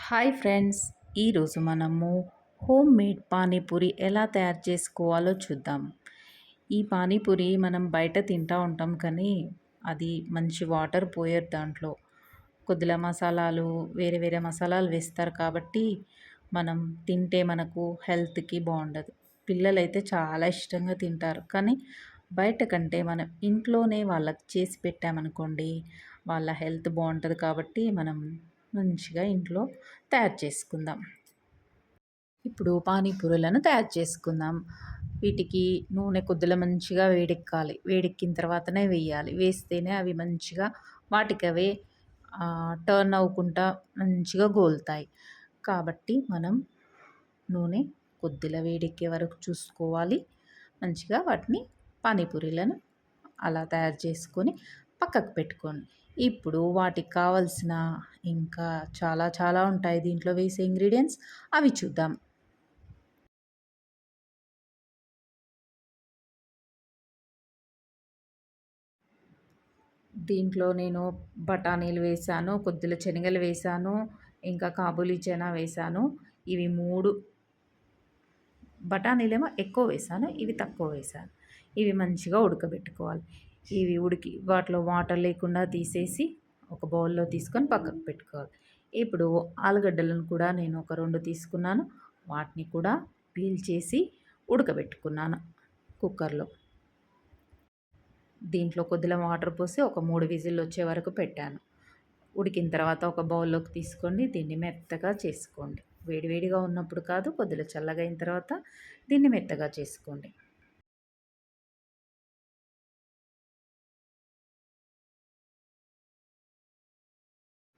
Hi friends, ఈరోజు మనము home made panipuri ఎలా తయారు చేసుకోవాలో చూద్దాం. ఈ పానీపూరి మనం బయట తింటూ ఉంటాం కానీ అది మంచి వాటర్ పోయరు దాంట్లో. కొద్దిగా మసాలాలు వేరే వేరే మసాలాలు వేస్తారు కాబట్టి మనం తింటే మనకు హెల్త్‌కి బాగుండదు. పిల్లలైతే చాలా ఇష్టంగా తింటారు. కానీ బయట కంటే మనం ఇంట్లోనే వాళ్ళకి చేసి పెట్టామనుకోండి వాళ్ళ హెల్త్ బాగుంటుంది కాబట్టి మనం మంచిగా ఇంట్లో తయారు చేసుకుందాం. ఇప్పుడు పానీపూరీలను తయారు చేసుకుందాం. వీటికి నూనె కొద్దిగా మంచిగా వేడెక్కాలి. వేడెక్కిన తర్వాతనే వేయాలి. వేస్తేనే అవి మంచిగా వాటికవే టర్న్ అవ్వకుండా మంచిగా గోలుతాయి. కాబట్టి మనం నూనె కొద్దిగా వేడెక్కే వరకు చూసుకోవాలి. మంచిగా వాటిని పానీపూరీలను అలా తయారు చేసుకొని పక్కకు పెట్టుకోండి. ఇప్పుడు వాటికి కావాల్సిన ఇంకా చాలా చాలా ఉంటాయి దీంట్లో వేసే ఇంగ్రీడియంట్స్, అవి చూద్దాం. దీంట్లో నేను బఠానీలు వేశాను, కొద్దిగా శనగలు వేశాను, ఇంకా కాబూలీ చనా వేశాను. ఇవి 3 బఠానీలేమో ఎక్కువ వేశాను, ఇవి తక్కువ వేశాను. ఇవి మంచిగా ఉడకబెట్టుకోవాలి. ఇవి ఉడికి వాటిలో వాటర్ లేకుండా తీసేసి ఒక బౌల్లో తీసుకొని పక్కకు పెట్టుకోవాలి. ఇప్పుడు ఆలుగడ్డలను కూడా నేను ఒక 2 తీసుకున్నాను. వాటిని కూడా పీల్ చేసి ఉడకబెట్టుకున్నాను కుక్కర్లో. దీంట్లో కొద్దిగా వాటర్ పోసి ఒక 3 విజిల్లు వచ్చే వరకు పెట్టాను. ఉడికిన తర్వాత ఒక బౌల్లోకి తీసుకోండి. దీన్ని మెత్తగా చేసుకోండి. వేడివేడిగా ఉన్నప్పుడు కాదు, కొద్దిగా చల్లగా అయిన తర్వాత దీన్ని మెత్తగా చేసుకోండి.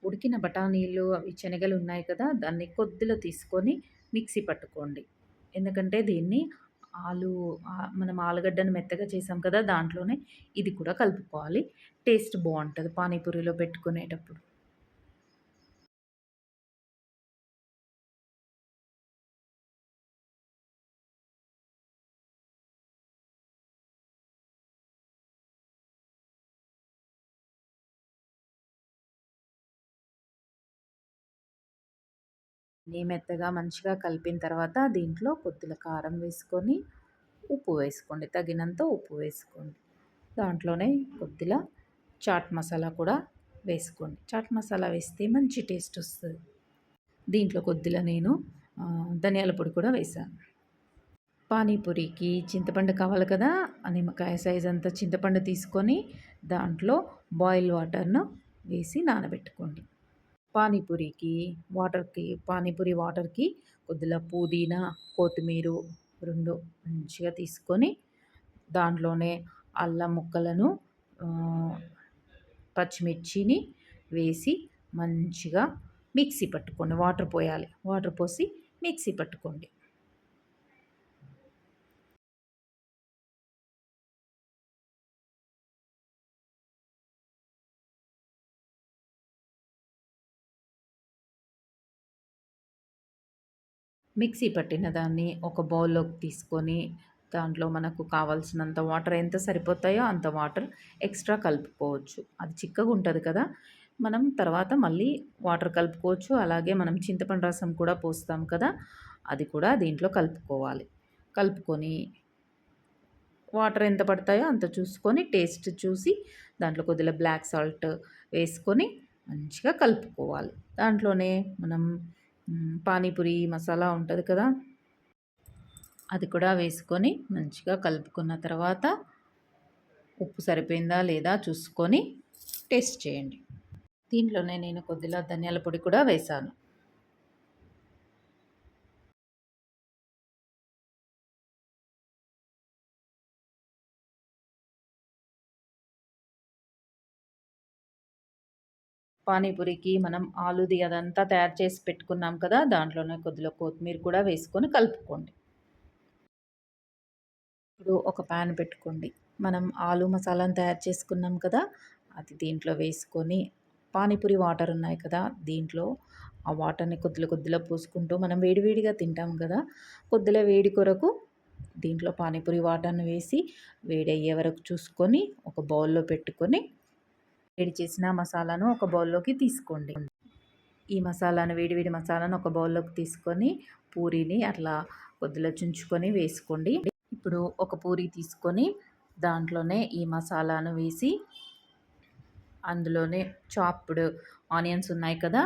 ఉడికిన బఠానీలు అవి శనగలు ఉన్నాయి కదా, దాన్ని కొద్దిగా తీసుకొని మిక్సీ పట్టుకోండి. ఎందుకంటే దీన్ని మనం ఆలుగడ్డను మెత్తగా చేసాం కదా, దాంట్లోనే ఇది కూడా కలుపుకోవాలి. టేస్ట్ బాగుంటుంది పానీపూరిలో పెట్టుకునేటప్పుడు. మెత్తగా మంచిగా కలిపిన తర్వాత దీంట్లో కొద్దిగా కారం వేసుకొని ఉప్పు వేసుకోండి. తగినంత ఉప్పు వేసుకోండి. దాంట్లోనే కొద్దిగా చాట్ మసాలా కూడా వేసుకోండి. చాట్ మసాలా వేస్తే మంచి టేస్ట్ వస్తుంది. దీంట్లో కొద్దిగా నేను ధనియాల పొడి కూడా వేశాను. పానీపూరికి చింతపండు కావాలి కదా, నిమ్మకాయ సైజ్ అంత చింతపండు తీసుకొని దాంట్లో బాయిల్ వాటర్ను వేసి నానబెట్టుకోండి. పానీపూరి వాటర్కి కొద్దిగా పుదీనా, కొత్తిమీర 2 మంచిగా తీసుకొని దాంట్లోనే అల్లం ముక్కలను, పచ్చిమిర్చిని వేసి మంచిగా మిక్సీ పట్టుకోండి. వాటర్ పోయాలి. వాటర్ పోసి మిక్సీ పట్టుకోండి. మిక్సీ పట్టిన దాన్ని ఒక బౌల్లోకి తీసుకొని దాంట్లో మనకు కావాల్సినంత వాటర్ ఎంత సరిపోతాయో అంత వాటర్ ఎక్స్ట్రా కలుపుకోవచ్చు. అది చిక్కగా ఉంటుంది కదా, మనం తర్వాత మళ్ళీ వాటర్ కలుపుకోవచ్చు. అలాగే మనం చింతపండు రసం కూడా పోస్తాం కదా, అది కూడా దీంట్లో కలుపుకోవాలి. కలుపుకొని వాటర్ ఎంత పడతాయో అంత చూసుకొని టేస్ట్ చూసి దాంట్లో కొద్దిగా బ్లాక్ సాల్ట్ వేసుకొని మంచిగా కలుపుకోవాలి. దాంట్లోనే మనం పానీపూరి మసాలా ఉంటుంది కదా, అది కూడా వేసుకొని మంచిగా కలుపుకున్న తర్వాత ఉప్పు సరిపోయిందా లేదా చూసుకొని టేస్ట్ చేయండి. దీంట్లోనే నేను కొద్దిగా ధనియాల పొడి కూడా వేశాను. పానీపూరికి మనం ఆలుది అదంతా తయారు చేసి పెట్టుకున్నాం కదా, దాంట్లోనే కొద్దిగా కొత్తిమీర కూడా వేసుకొని కలుపుకోండి. ఇప్పుడు ఒక ప్యాన్ పెట్టుకోండి. మనం ఆలు మసాలాను తయారు చేసుకున్నాం కదా, అది దీంట్లో వేసుకొని పానీపూరి వాటర్ ఉన్నాయి కదా, దీంట్లో ఆ వాటర్ని కొద్దిగా పోసుకుంటూ మనం వేడివేడిగా తింటాం కదా, కొద్దిగా వేడి కొరకు దీంట్లో పానీపూరి వాటర్ని వేసి వేడయ్యే వరకు చూసుకొని ఒక బౌల్లో పెట్టుకొని వేడి చేసిన మసాలాను ఒక బౌల్లోకి తీసుకోండి. ఈ మసాలాను వేడి మసాలాను ఒక బౌల్లోకి తీసుకొని పూరీని అట్లా కొద్దిలో చుంచుకొని వేసుకోండి. ఇప్పుడు ఒక పూరి తీసుకొని దాంట్లోనే ఈ మసాలాను వేసి అందులోనే చాప్డ్ ఆనియన్స్ ఉన్నాయి కదా,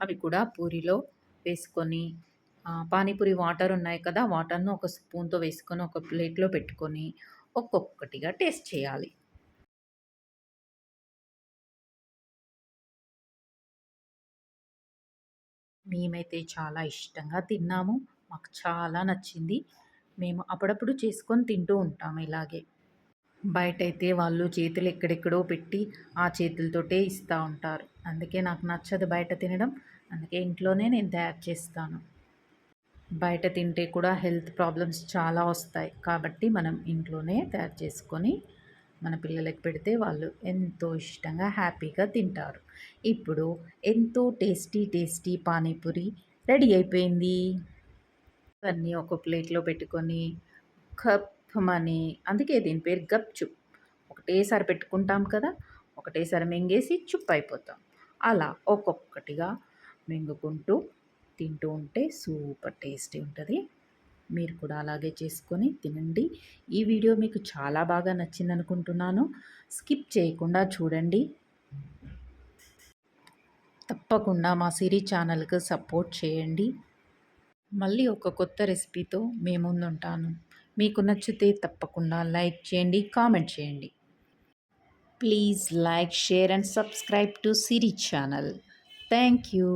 అవి కూడా పూరిలో వేసుకొని పానీపూరి వాటర్ ఉన్నాయి కదా, వాటర్ను ఒక స్పూన్తో వేసుకొని ఒక ప్లేట్లో పెట్టుకొని ఒక్కొక్కటిగా టేస్ట్ చేయాలి. మేమైతే చాలా ఇష్టంగా తిన్నాము. మాకు చాలా నచ్చింది. మేము అప్పుడప్పుడు చేసుకొని తింటూ ఉంటాము ఇలాగే. బయటైతే వాళ్ళు చేతులు ఎక్కడెక్కడో పెట్టి ఆ చేతులతోటే ఇస్తూ ఉంటారు. అందుకే నాకు నచ్చదు బయట తినడం. అందుకే ఇంట్లోనే నేను తయారు చేస్తాను. బయట తింటే కూడా హెల్త్ ప్రాబ్లమ్స్ చాలా వస్తాయి. కాబట్టి మనం ఇంట్లోనే తయారు చేసుకొని మన పిల్లలకి పెడితే వాళ్ళు ఎంతో ఇష్టంగా హ్యాపీగా తింటారు. ఇప్పుడు ఎంతో టేస్టీ పానీపూరి రెడీ అయిపోయింది. అన్నీ ఒక ప్లేట్‌లో పెట్టుకొని కప్‌మని, అందుకే దీని పేరు గప్‌చుప్. ఒకటేసారి పెట్టుకుంటాం కదా, ఒకటేసారి మింగేసి చుప్పయిపోతాం. అలా ఒక్కొక్కటిగా మింగుకుంటూ తింటూ ఉంటే సూపర్ టేస్టీ ఉంటది. మీరు కూడా అలాగే చేసుకొని తినండి. ఈ వీడియో మీకు చాలా బాగా నచ్చిందనుకుంటున్నాను. స్కిప్ చేయకుండా చూడండి. తప్పకుండా మా సిరి ఛానల్‌కి సపోర్ట్ చేయండి. మళ్ళీ ఒక కొత్త రెసిపీతో మీ ముందుంటాను. మీకు నచ్చితే తప్పకుండా లైక్ చేయండి, కామెంట్ చేయండి. Please like, share and subscribe to Siri channel. Thank you.